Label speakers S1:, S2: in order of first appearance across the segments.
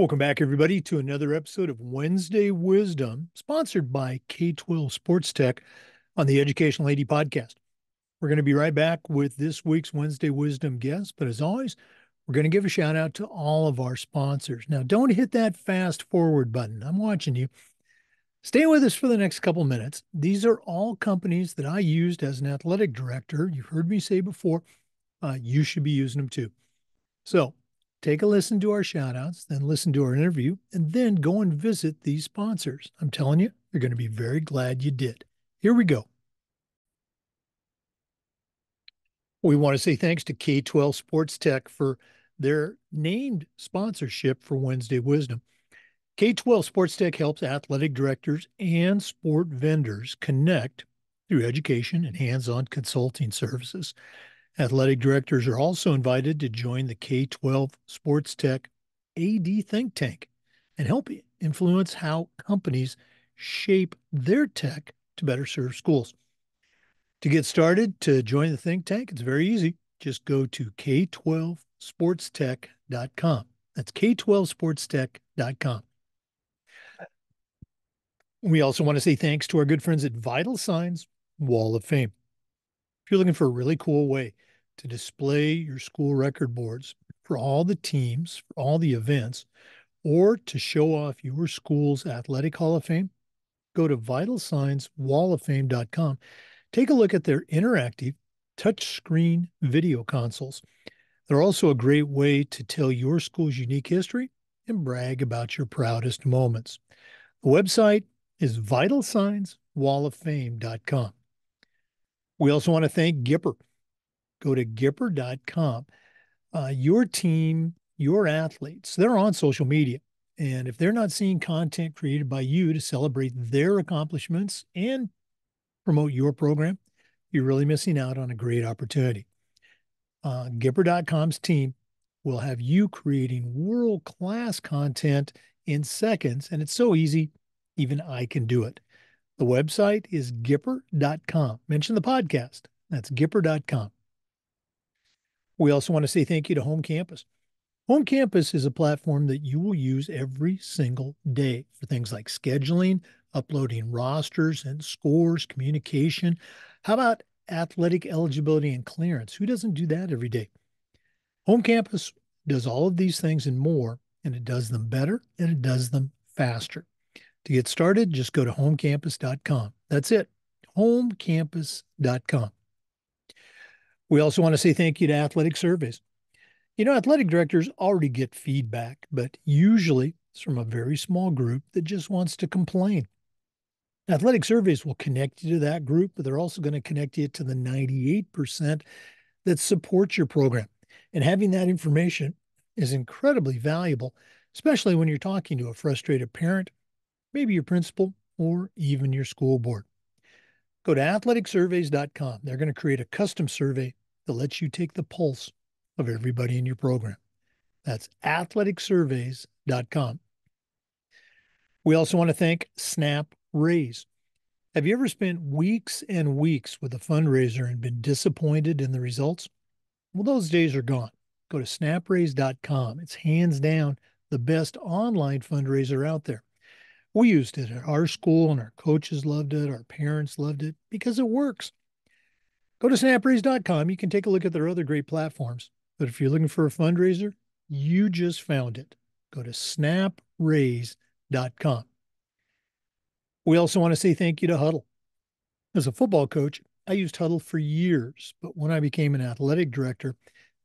S1: Welcome back, everybody, to another episode of Wednesday Wisdom, sponsored by K-12 Sports Tech on the Educational AD Podcast. We're going to be right back with this week's Wednesday Wisdom guest, but as always, we're going to give a shout out to all of our sponsors. Now, don't hit that fast forward button. I'm watching you. Stay with us for the next couple minutes. These are all companies that I used as an athletic director. You've heard me say before, you should be using them too. So take a listen to our shout outs, then listen to our interview, and then go and visit these sponsors. I'm telling you, you're going to be very glad you did. Here we go. We want to say thanks to K-12 Sports Tech for their named sponsorship for Wednesday Wisdom. K-12 Sports Tech helps athletic directors and sport vendors connect through education and hands-on consulting services. Athletic directors are also invited to join the K-12 Sports Tech AD think tank and help influence how companies shape their tech to better serve schools. To get started to join the think tank, it's very easy. Just go to k12sportstech.com. That's k12sportstech.com. We also want to say thanks to our good friends at Vital Signs Wall of Fame. If you're looking for a really cool way to display your school record boards for all the teams, for all the events, or to show off your school's athletic hall of fame, go to vitalsignswalloffame.com. Take a look at their interactive touchscreen video consoles. They're also a great way to tell your school's unique history and brag about your proudest moments. The website is vitalsignswalloffame.com. We also want to thank Gipper. Go to Gipper.com. Your team, your athletes, they're on social media. And if they're not seeing content created by you to celebrate their accomplishments and promote your program, you're really missing out on a great opportunity. Gipper.com's team will have you creating world-class content in seconds, and it's so easy, even I can do it. The website is Gipper.com. Mention the podcast. That's Gipper.com. We also want to say thank you to Home Campus. Home Campus is a platform that you will use every single day for things like scheduling, uploading rosters and scores, communication. How about athletic eligibility and clearance? Who doesn't do that every day? Home Campus does all of these things and more, and it does them better and it does them faster. To get started, just go to homecampus.com. That's it, homecampus.com. We also want to say thank you to Athletic Surveys. You know, athletic directors already get feedback, but usually it's from a very small group that just wants to complain. Athletic Surveys will connect you to that group, but they're also going to connect you to the 98% that support your program. And having that information is incredibly valuable, especially when you're talking to a frustrated parent, maybe your principal, or even your school board. Go to athleticsurveys.com. They're going to create a custom survey that lets you take the pulse of everybody in your program. That's athleticsurveys.com. We also want to thank Snap Raise. Have you ever spent weeks and weeks with a fundraiser and been disappointed in the results? Well, those days are gone. Go to snapraise.com. It's hands down the best online fundraiser out there. We used it at our school, and our coaches loved it. Our parents loved it because it works. Go to snapraise.com. You can take a look at their other great platforms. But if you're looking for a fundraiser, you just found it. Go to snapraise.com. We also want to say thank you to Huddle. As a football coach, I used Huddle for years, but when I became an athletic director,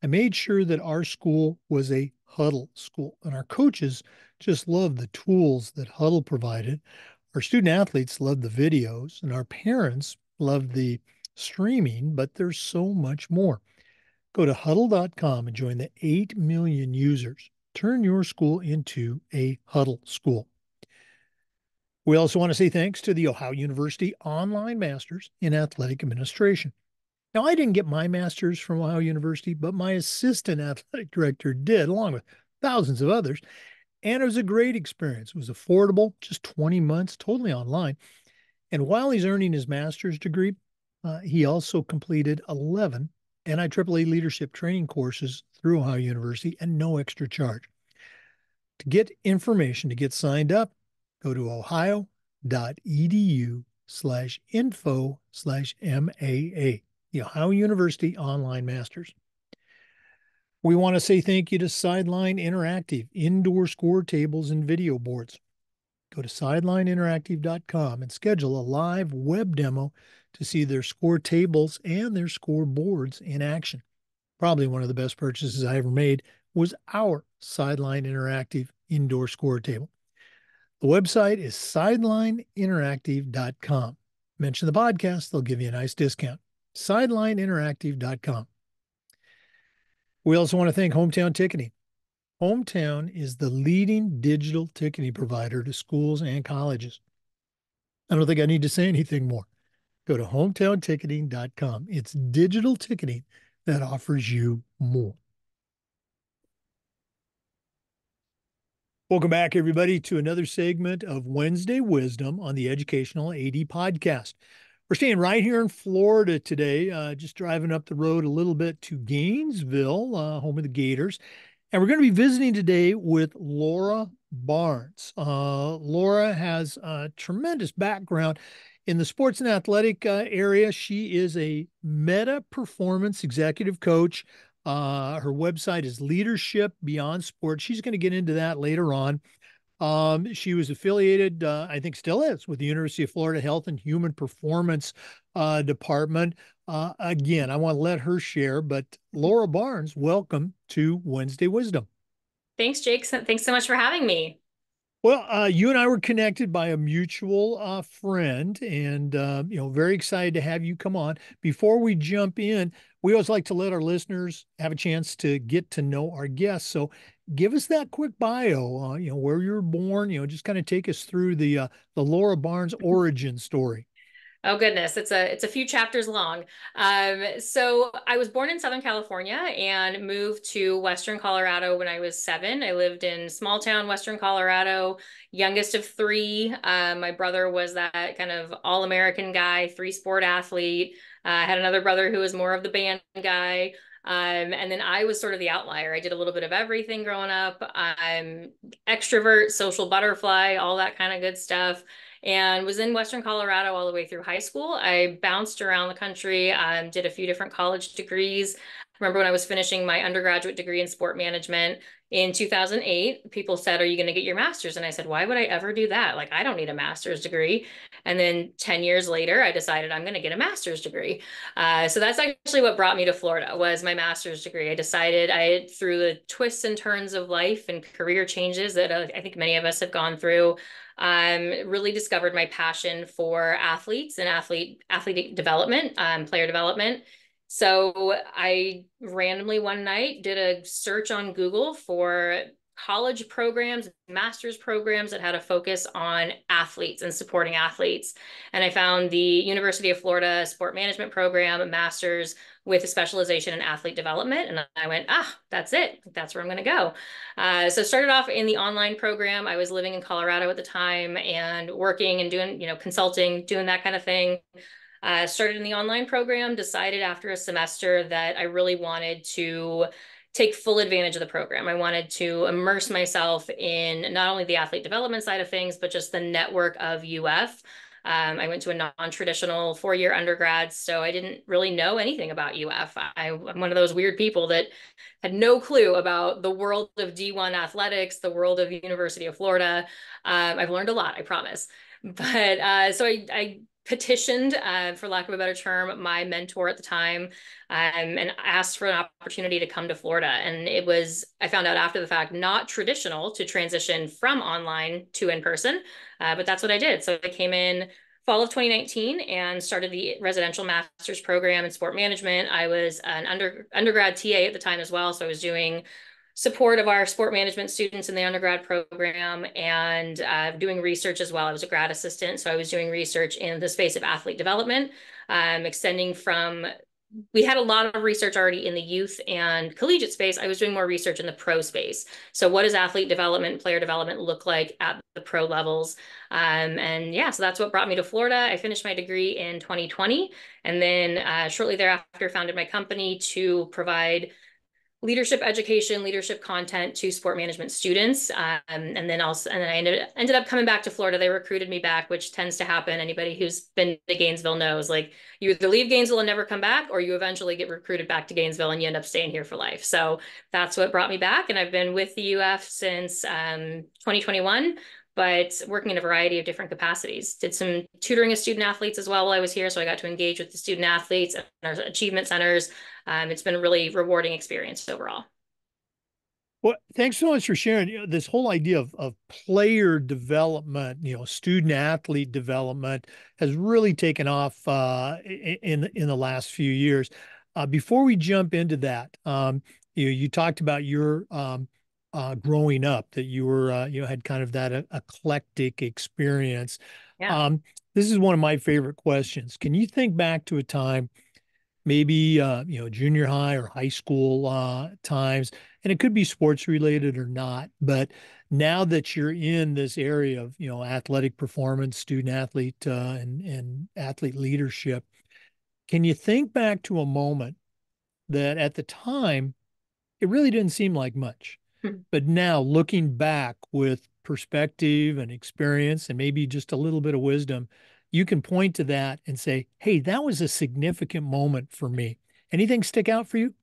S1: I made sure that our school was a Huddle school, and our coaches just loved the tools that Huddle provided. Our student athletes loved the videos, and our parents loved the streaming, but there's so much more. Go to huddle.com and join the 8 million users. Turn your school into a Huddle school. We also want to say thanks to the Ohio University Online Masters in Athletic Administration. Now, I didn't get my master's from Ohio University, but my assistant athletic director did, along with thousands of others. And it was a great experience. It was affordable, just 20 months, totally online. And while he's earning his master's degree, he also completed 11 NIAAA leadership training courses through Ohio University and no extra charge. To get information to get signed up, go to ohio.edu/info/MAA, the Ohio University Online Masters. We want to say thank you to Sideline Interactive, indoor score tables and video boards. Go to sidelineinteractive.com and schedule a live web demo to see their score tables and their score boards in action. Probably one of the best purchases I ever made was our Sideline Interactive indoor score table. The website is sidelineinteractive.com. Mention the podcast, they'll give you a nice discount. Sidelineinteractive.com. We also want to thank Hometown Ticketing. Hometown is the leading digital ticketing provider to schools and colleges. I don't think I need to say anything more. Go to hometownticketing.com. It's digital ticketing that offers you more. Welcome back, everybody, to another segment of Wednesday Wisdom on the Educational AD Podcast. We're staying right here in Florida today, just driving up the road a little bit to Gainesville, home of the Gators. And we're going to be visiting today with Laura Barnes. Laura has a tremendous background in the sports and athletic area. She is a meta performance executive coach. Her website is Leadership Beyond Sport. She's going to get into that later on. She was affiliated, I think still is, with the University of Florida Health and Human Performance Department. Again, I want to let her share, but Laura Barnes, welcome to Wednesday Wisdom.
S2: Thanks, Jake. Thanks so much for having me.
S1: Well, you and I were connected by a mutual friend, and very excited to have you come on. Before we jump in, we always like to let our listeners have a chance to get to know our guests. So, give us that quick bio. Where you were born. Just kind of take us through the Laura Barnes origin story.
S2: Oh goodness, it's a few chapters long. So I was born in Southern California and moved to Western Colorado when I was 7. I lived in small town Western Colorado, youngest of 3. My brother was that kind of all-American guy, 3-sport athlete. I had another brother who was more of the band guy. And then I was sort of the outlier. I did a little bit of everything growing up. I'm extrovert, social butterfly, all that kind of good stuff, and was in Western Colorado all the way through high school. I bounced around the country, did a few different college degrees. I remember when I was finishing my undergraduate degree in sport management in 2008, people said, "Are you going to get your master's?" And I said, "Why would I ever do that? Like, I don't need a master's degree." And then 10 years later, I decided I'm going to get a master's degree. So that's actually what brought me to Florida, was my master's degree. I decided through the twists and turns of life and career changes that I think many of us have gone through, really discovered my passion for athletes and athletic development, player development. So I randomly one night did a search on Google for college programs, master's programs that had a focus on athletes and supporting athletes. And I found the University of Florida Sport Management Program, a master's with a specialization in athlete development. And I went, that's it. That's where I'm going to go. So started off in the online program. I was living in Colorado at the time and working and doing, consulting, doing that kind of thing. Started in the online program, decided after a semester that I really wanted to take full advantage of the program. I wanted to immerse myself in not only the athlete development side of things, but just the network of UF. I went to a non-traditional 4-year undergrad, so I didn't really know anything about UF. I'm one of those weird people that had no clue about the world of D1 athletics, the world of University of Florida. I've learned a lot, I promise. But so I petitioned, for lack of a better term, my mentor at the time, and asked for an opportunity to come to Florida. And it was, I found out after the fact, not traditional to transition from online to in person, but that's what I did. So I came in fall of 2019 and started the residential master's program in sport management. I was an undergrad TA at the time as well. So I was doing support of our sport management students in the undergrad program and doing research as well. I was a grad assistant, so I was doing research in the space of athlete development, extending from, we had a lot of research already in the youth and collegiate space. I was doing more research in the pro space. So what does athlete development, player development look like at the pro levels? And yeah, so that's what brought me to Florida. I finished my degree in 2020, and then shortly thereafter founded my company to provide leadership education, leadership content to sport management students. And then I ended up coming back to Florida. They recruited me back, which tends to happen. Anybody who's been to Gainesville knows, like, you either leave Gainesville and never come back, or you eventually get recruited back to Gainesville and you end up staying here for life. So that's what brought me back. And I've been with the UF since 2021, but working in a variety of different capacities. Did some tutoring of student athletes as well while I was here. So I got to engage with the student athletes and our achievement centers. It's been a really rewarding experience overall.
S1: Well, thanks so much for sharing. This whole idea of player development, student athlete development has really taken off in the last few years. Before we jump into that, you talked about your growing up, that you were had kind of that eclectic experience.
S2: Yeah.
S1: Um, this is one of my favorite questions. Can you think back to a time, maybe junior high or high school times, and it could be sports related or not, but now that you're in this area of athletic performance, student athlete and athlete leadership, can you think back to a moment that at the time it really didn't seem like much, but now looking back with perspective and experience and maybe just a little bit of wisdom, you can point to that and say, hey, that was a significant moment for me. Anything stick out for you?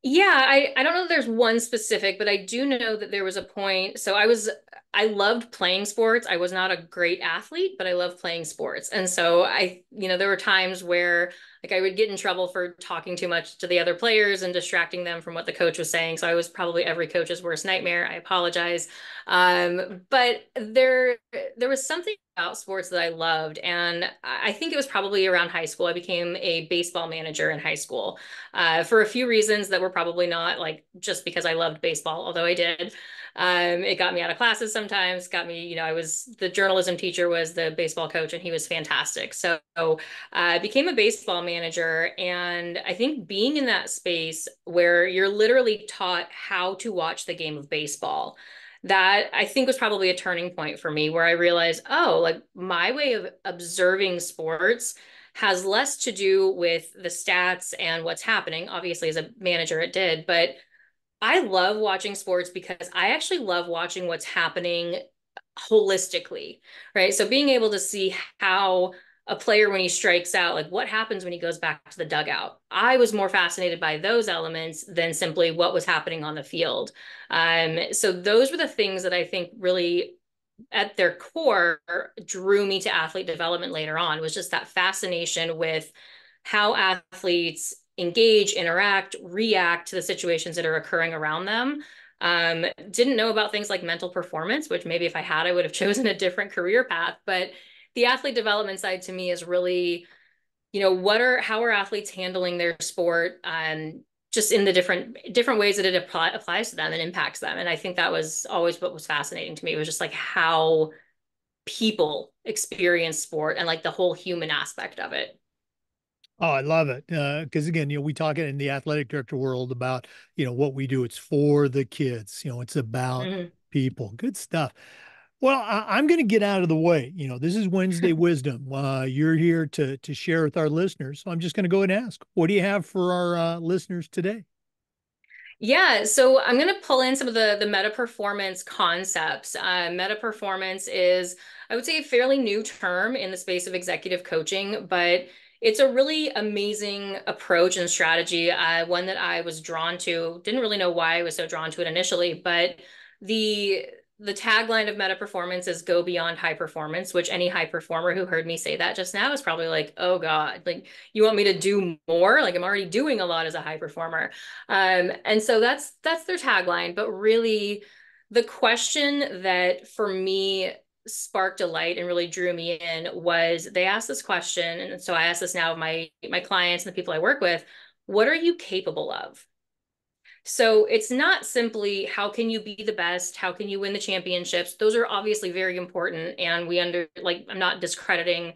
S2: Yeah, I don't know if there's one specific, but I do know that there was a point. I loved playing sports. I was not a great athlete, but I loved playing sports. And so there were times where like I would get in trouble for talking too much to the other players and distracting them from what the coach was saying. So I was probably every coach's worst nightmare. I apologize. But there was something about sports that I loved, and I think it was probably around high school. I became a baseball manager in high school for a few reasons that were probably not like just because I loved baseball, although I did. It got me out of classes sometimes, got me, the journalism teacher was the baseball coach and he was fantastic. So I became a baseball manager. And I think being in that space where you're literally taught how to watch the game of baseball, that I think was probably a turning point for me where I realized, oh, like my way of observing sports has less to do with the stats and what's happening. Obviously, as a manager, it did, but I love watching sports because I actually love watching what's happening holistically, right? So being able to see how a player, when he strikes out, like what happens when he goes back to the dugout. I was more fascinated by those elements than simply what was happening on the field. So those were the things that I think really at their core drew me to athlete development later on, was just that fascination with how athletes engage, interact, react to the situations that are occurring around them. Didn't know about things like mental performance, which maybe if I had, I would have chosen a different career path. But the athlete development side to me is really, how are athletes handling their sport, just in the different ways that it applies to them and impacts them. And I think that was always what was fascinating to me, was just like how people experience sport and like the whole human aspect of it.
S1: Oh, I love it. Because again, we talk in the athletic director world about, what we do. It's for the kids. It's about
S2: Mhm.
S1: people. Good stuff. Well, I'm going to get out of the way. This is Wednesday Wisdom. You're here to share with our listeners. So I'm just going to go and ask, what do you have for our listeners today?
S2: Yeah, so I'm going to pull in some of the meta performance concepts. Meta performance is, I would say, a fairly new term in the space of executive coaching, but it's a really amazing approach and strategy. One that I was drawn to. Didn't really know why I was so drawn to it initially, but the the tagline of meta performance is go beyond high performance, which any high performer who heard me say that just now is probably like, oh God, like you want me to do more? Like I'm already doing a lot as a high performer. And so that's their tagline. But really, the question that for me sparked a light and really drew me in was they asked this question, and so I ask this now of my clients and the people I work with: what are you capable of? So it's not simply how can you be the best, how can you win the championships. Those are obviously very important, and I'm not discrediting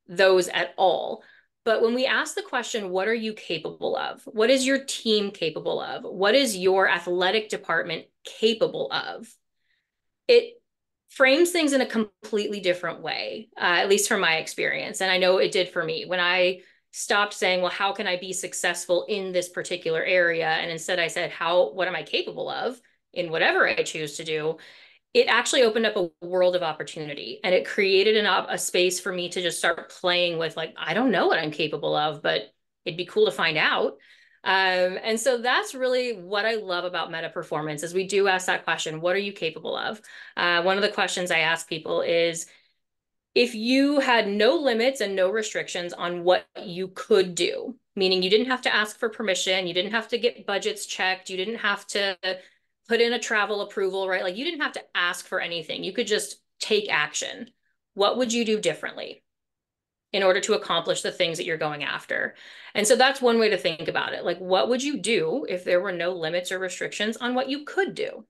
S2: those at all. But when we ask the question, what are you capable of? What is your team capable of? What is your athletic department capable of? It frames things in a completely different way, at least from my experience. And I know it did for me. When I stopped saying, well, how can I be successful in this particular area? And instead I said, what am I capable of in whatever I choose to do? It actually opened up a world of opportunity, and it created a space for me to just start playing with, like, I don't know what I'm capable of, but it'd be cool to find out. And so that's really what I love about meta performance is we do ask that question, what are you capable of? One of the questions I ask people is, if you had no limits and no restrictions on what you could do, meaning you didn't have to ask for permission, you didn't have to get budgets checked, you didn't have to put in a travel approval, right? Like you didn't have to ask for anything. You could just take action. What would you do differently in order to accomplish the things that you're going after? And so that's one way to think about it. Like, what would you do if there were no limits or restrictions on what you could do?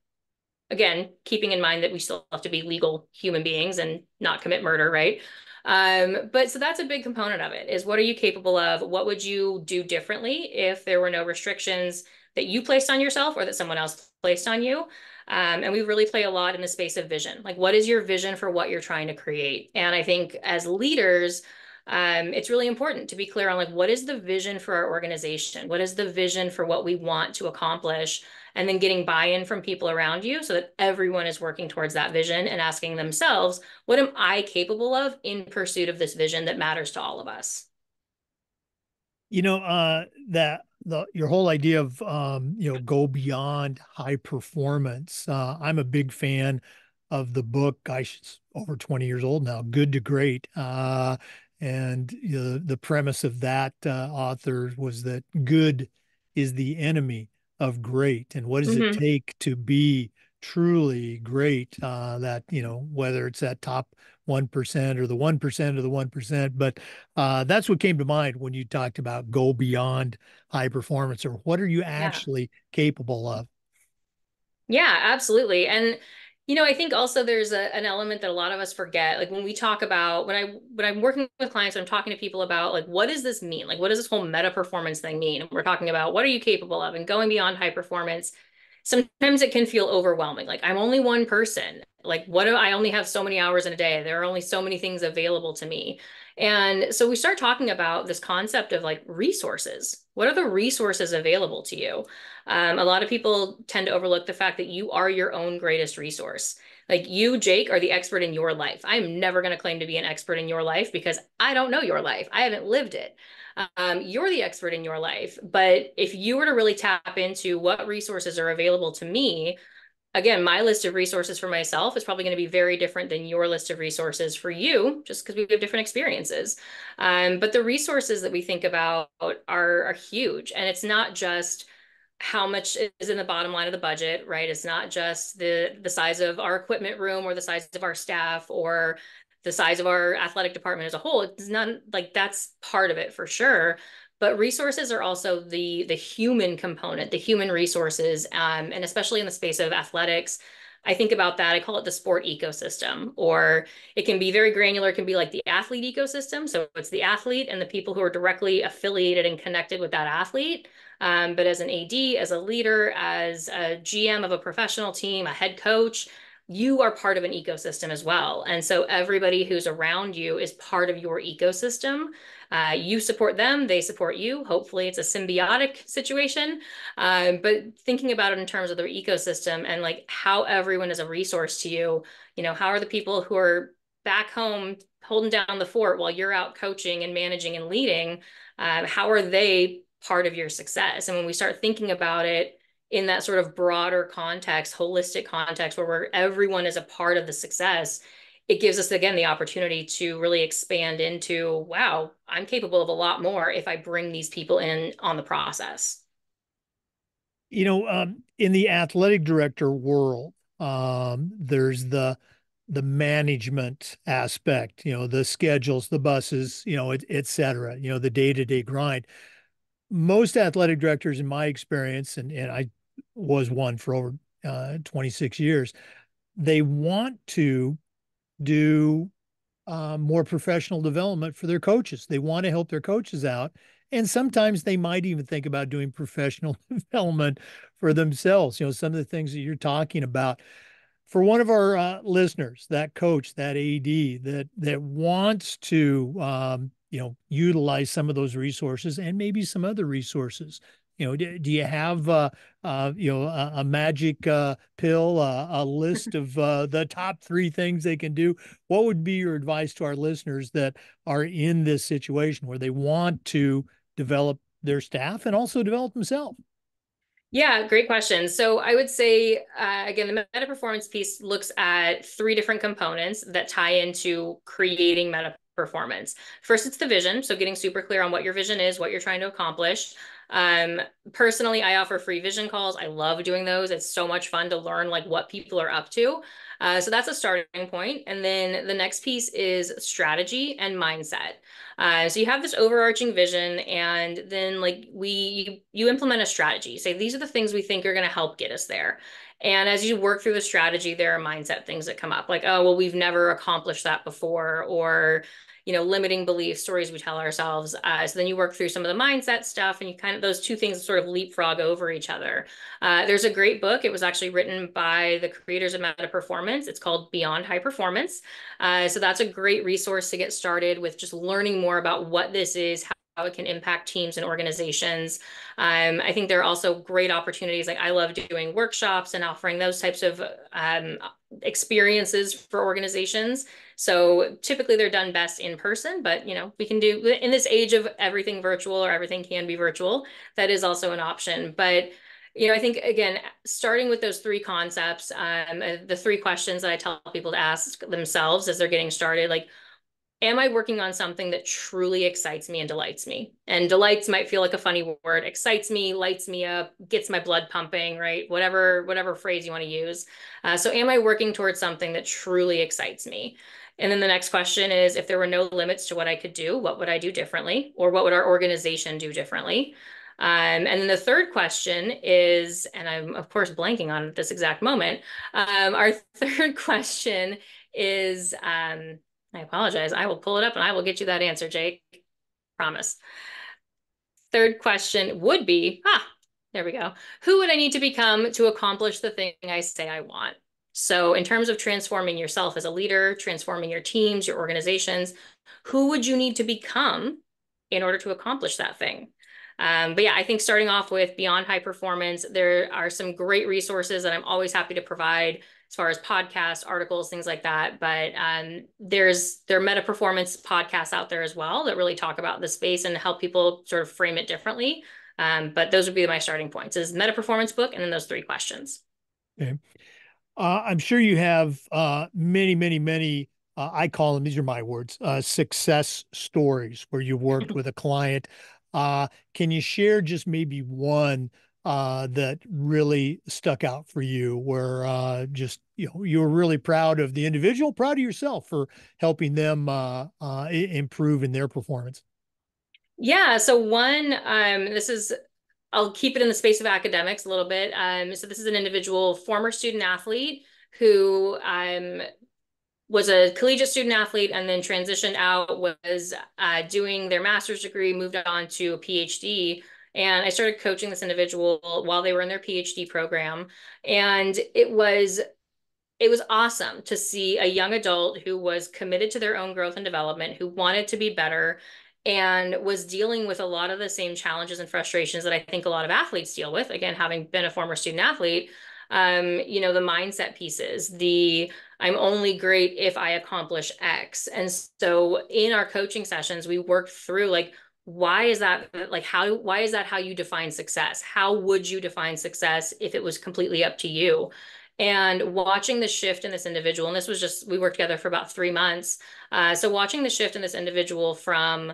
S2: Again, keeping in mind that we still have to be legal human beings and not commit murder, right? But so that's a big component of it is what are you capable of? What would you do differently if there were no restrictions that you placed on yourself or that someone else placed on you? And we really play a lot in the space of vision. Like, what is your vision for what you're trying to create? And I think as leaders, it's really important to be clear on like, what is the vision for our organization? What is the vision for what we want to accomplish? And then getting buy-in from people around you so that everyone is working towards that vision and asking themselves, what am I capable of in pursuit of this vision that matters to all of us?
S1: That the your whole idea of go beyond high performance. I'm a big fan of the book. Gosh, it's over 20 years old now. Good to Great. And the premise of that author was that good is the enemy of great. And what does it
S2: Mm-hmm.
S1: take to be truly great? That, whether it's that top 1% or the 1% of the 1%, but that's what came to mind when you talked about go beyond high performance, or what are you
S2: Yeah.
S1: actually capable of?
S2: Yeah, absolutely. And I think also there's an element that a lot of us forget. Like when we talk about when I'm working with clients, I'm talking to people about like what does this mean? Like what does this whole meta performance thing mean? And we're talking about what are you capable of and going beyond high performance. Sometimes it can feel overwhelming. Like I'm only one person. Like what do I only have so many hours in a day? There are only so many things available to me. And so we start talking about this concept of like resources. What are the resources available to you? A lot of people tend to overlook the fact that you are your own greatest resource. Like you, Jake, are the expert in your life. I'm never going to claim to be an expert in your life because I don't know your life. I haven't lived it. You're the expert in your life. But if you were to really tap into what resources are available to me, again, my list of resources for myself is probably going to be very different than your list of resources for you, just because we have different experiences. But the resources that we think about are huge. And it's not just how much is in the bottom line of the budget, right? It's not just the size of our equipment room or the size of our staff or the size of our athletic department as a whole. It's not like that's part of it for sure. But resources are also the human component, the human resources, and especially in the space of athletics. I think about that. I call it the sport ecosystem, or it can be very granular. It can be like the athlete ecosystem. So it's the athlete and the people who are directly affiliated and connected with that athlete. But as an AD, as a leader, as a GM of a professional team, a head coach, you are part of an ecosystem as well. And so everybody who's around you is part of your ecosystem. You support them, they support you. Hopefully, it's a symbiotic situation. But thinking about it in terms of the ecosystem and like how everyone is a resource to you, how are the people who are back home holding down the fort while you're out coaching and managing and leading? How are they part of your success? And when we start thinking about it in that sort of broader context, holistic context where everyone is a part of the success, it gives us again the opportunity to really expand into, wow, I'm capable of a lot more if I bring these people in on the process.
S1: In the athletic director world, there's the management aspect, the schedules, the buses, et cetera, the day-to-day grind. Most athletic directors, in my experience, and I was one for over 26 years, they want to do more professional development for their coaches. They want to help their coaches out. And sometimes they might even think about doing professional development for themselves. Some of the things that you're talking about. For one of our listeners, that coach, that AD that wants to utilize some of those resources and maybe some other resources. Do you have a magic pill, a list of the top three things they can do? What would be your advice to our listeners that are in this situation where they want to develop their staff and also develop themselves?
S2: Yeah, great question. So I would say, again, the meta performance piece looks at three different components that tie into creating meta performance. First, it's the vision. So getting super clear on what your vision is, what you're trying to accomplish. Um, Personally, I offer free vision calls. I love doing those. It's so much fun to learn like what people are up to. So that's a starting point. And then the next piece is strategy and mindset. So you have this overarching vision, and then like you implement a strategy. Say these are the things we think are going to help get us there. And as you work through the strategy, there are mindset things that come up, like, oh, well, we've never accomplished that before, or limiting beliefs, stories we tell ourselves. So then you work through some of the mindset stuff, and you kind of those two things sort of leapfrog over each other. There's a great book. It was actually written by the creators of Meta Performance. It's called Beyond High Performance. So that's a great resource to get started with just learning more about what this is, how it can impact teams and organizations. I think there are also great opportunities. Like I love doing workshops and offering those types of experiences for organizations. So typically they're done best in person, but we can do in this age of everything virtual or everything can be virtual, that is also an option. But I think again, starting with those three concepts, the three questions that I tell people to ask themselves as they're getting started, like, am I working on something that truly excites me and delights me? And delights might feel like a funny word. Excites me, lights me up, gets my blood pumping, right? Whatever phrase you want to use. So am I working towards something that truly excites me? And then the next question is, if there were no limits to what I could do, what would I do differently? Or what would our organization do differently? And then the third question is, and I'm of course blanking on at this exact moment, our third question is, I apologize. I will pull it up and I will get you that answer, Jake. Promise. Third question would be, there we go. Who would I need to become to accomplish the thing I say I want? So in terms of transforming yourself as a leader, transforming your teams, your organizations, who would you need to become in order to accomplish that thing? But yeah, I think starting off with Beyond High Performance, there are some great resources that I'm always happy to provide as far as podcasts, articles, things like that. But there are meta performance podcasts out there as well that really talk about the space and help people sort of frame it differently. But those would be my starting points: is meta performance book, and then those three questions.
S1: Okay. I'm sure you have many, many, many, I call them, these are my words, success stories where you've worked with a client. Can you share just maybe one that really stuck out for you where just, you were really proud of the individual, proud of yourself for helping them improve in their performance?
S2: Yeah. So one, I'll keep it in the space of academics a little bit. So this is an individual, former student athlete who was a collegiate student athlete and then transitioned out, was doing their master's degree, moved on to a PhD. And I started coaching this individual while they were in their PhD program. And it was awesome to see a young adult who was committed to their own growth and development, who wanted to be better, and was dealing with a lot of the same challenges and frustrations that I think a lot of athletes deal with. Again, having been a former student athlete, the mindset pieces, the I'm only great if I accomplish X. And so in our coaching sessions, we work through like, why is that why is that how you define success? How would you define success if it was completely up to you? And watching the shift in this individual, and this was just, we worked together for about 3 months. So watching the shift in this individual from,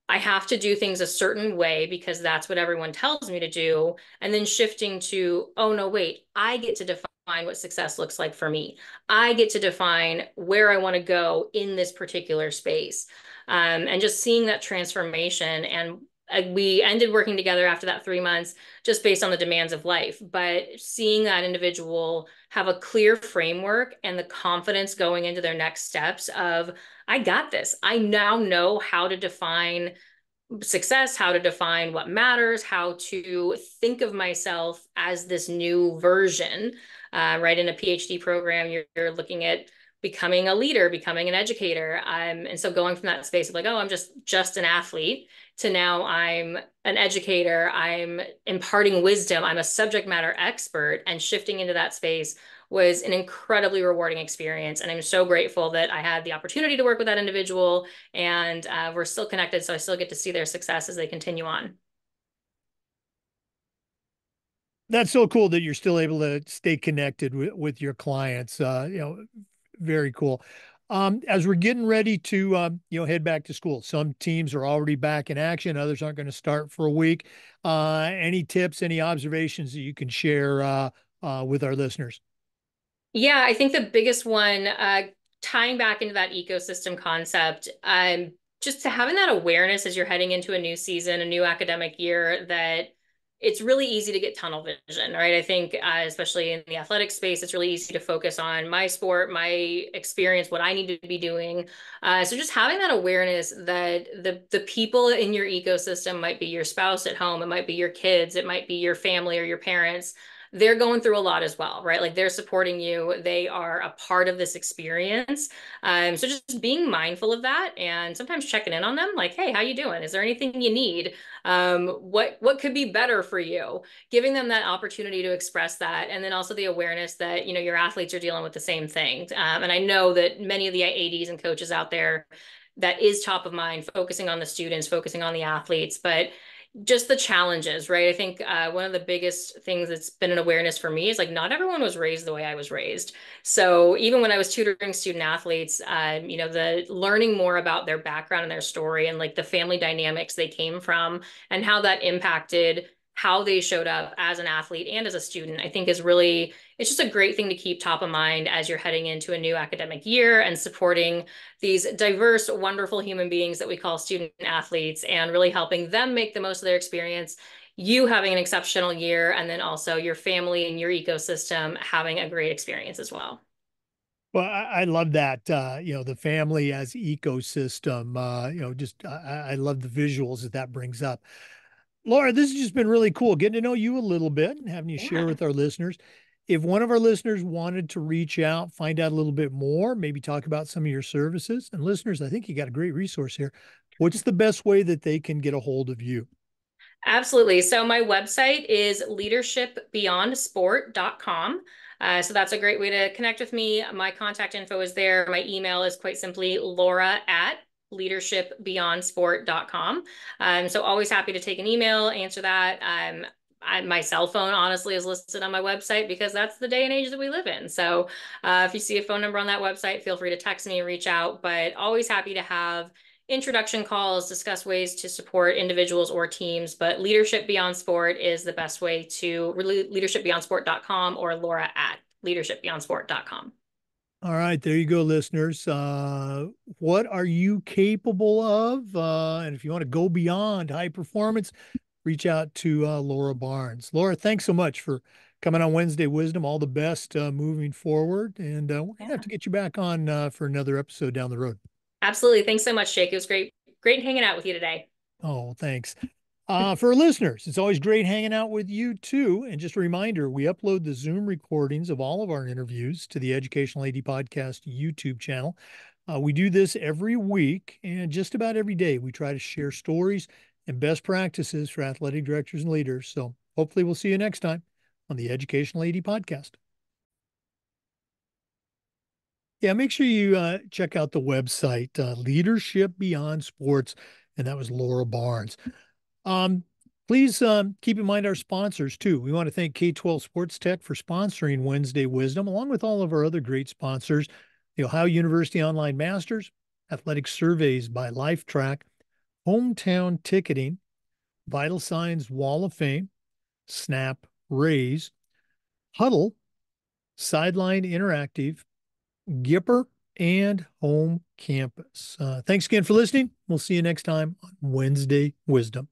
S2: I have to do things a certain way because that's what everyone tells me to do, and then shifting to, oh no, wait, I get to define what success looks like for me. I get to define where I want to go in this particular space. And just seeing that transformation, and we ended working together after that 3 months just based on the demands of life. But seeing that individual have a clear framework and the confidence going into their next steps of, I got this. I now know how to define success, how to define what matters, how to think of myself as this new version. Right, in a PhD program, you're looking at becoming a leader, becoming an educator. And so going from that space of like, oh, I'm just an athlete to now I'm an educator, I'm imparting wisdom, I'm a subject matter expert, and shifting into that space was an incredibly rewarding experience. And I'm so grateful that I had the opportunity to work with that individual, and we're still connected. So I still get to see their success as they continue on.
S1: That's so cool that you're still able to stay connected with your clients. Very cool. As we're getting ready to, head back to school, some teams are already back in action. Others aren't going to start for a week. Any tips, any observations that you can share with our listeners?
S2: Yeah, I think the biggest one, tying back into that ecosystem concept, just to having that awareness as you're heading into a new season, a new academic year, that it's really easy to get tunnel vision, right? I think, especially in the athletic space, it's really easy to focus on my sport, my experience, what I need to be doing. So just having that awareness that the people in your ecosystem might be your spouse at home, it might be your kids, it might be your family or your parents, they're going through a lot as well, right? Like they're supporting you. They are a part of this experience. So just being mindful of that and sometimes checking in on them, like, hey, how you doing? Is there anything you need? What could be better for you? Giving them that opportunity to express that, and then also the awareness that your athletes are dealing with the same thing. And I know that many of the ADs and coaches out there, that is top of mind, focusing on the students, focusing on the athletes, but just the challenges, right? I think one of the biggest things that's been an awareness for me is like not everyone was raised the way I was raised. So even when I was tutoring student athletes, the learning more about their background and their story and like the family dynamics they came from and how that impacted how they showed up as an athlete and as a student, I think is really, it's just a great thing to keep top of mind as you're heading into a new academic year and supporting these diverse, wonderful human beings that we call student athletes and really helping them make the most of their experience. You having an exceptional year, and then also your family and your ecosystem having a great experience as well.
S1: Well, I love that, the family as ecosystem, just I love the visuals that brings up. Laura, this has just been really cool getting to know you a little bit and having you share
S2: Yeah.
S1: with our listeners. If one of our listeners wanted to reach out, find out a little bit more, maybe talk about some of your services, and listeners, I think you got a great resource here. What's the best way that they can get a hold of you?
S2: Absolutely. So my website is leadershipbeyondsport.com. So that's a great way to connect with me. My contact info is there. My email is quite simply laura@leadershipbeyondsport.com. So always happy to take an email, answer that. My cell phone honestly is listed on my website because that's the day and age that we live in. So if you see a phone number on that website, feel free to text me, reach out, but always happy to have introduction calls, discuss ways to support individuals or teams, but Leadership Beyond Sport is the best way to leadershipbeyondsport.com or laura@leadershipbeyondsport.com.
S1: All right, there you go, listeners. What are you capable of? And if you want to go beyond high performance, reach out to Laura Barnes. Laura, thanks so much for coming on Wednesday Wisdom. All the best moving forward. And we're going to have
S2: Yeah,
S1: to get you back on for another episode down the road.
S2: absolutely. Thanks so much, Jake. It was great hanging out with you today.
S1: Oh, thanks. For our listeners, it's always great hanging out with you too. And just a reminder, we upload the Zoom recordings of all of our interviews to the Educational AD Podcast YouTube channel. We do this every week, and just about every day we try to share stories and best practices for athletic directors and leaders. So hopefully we'll see you next time on the Educational AD Podcast. Yeah, make sure you check out the website, Leadership Beyond Sports, and that was Laura Barnes. Um, please keep in mind our sponsors too. We want to thank K-12 Sports Tech for sponsoring Wednesday Wisdom, along with all of our other great sponsors, the Ohio University Online Masters, Athletic Surveys by LifeTrack, Hometown Ticketing, Vital Signs Wall of Fame, Snap Raise, Huddle, Sideline Interactive, Gipper, and Home Campus. Thanks again for listening. We'll see you next time on Wednesday Wisdom.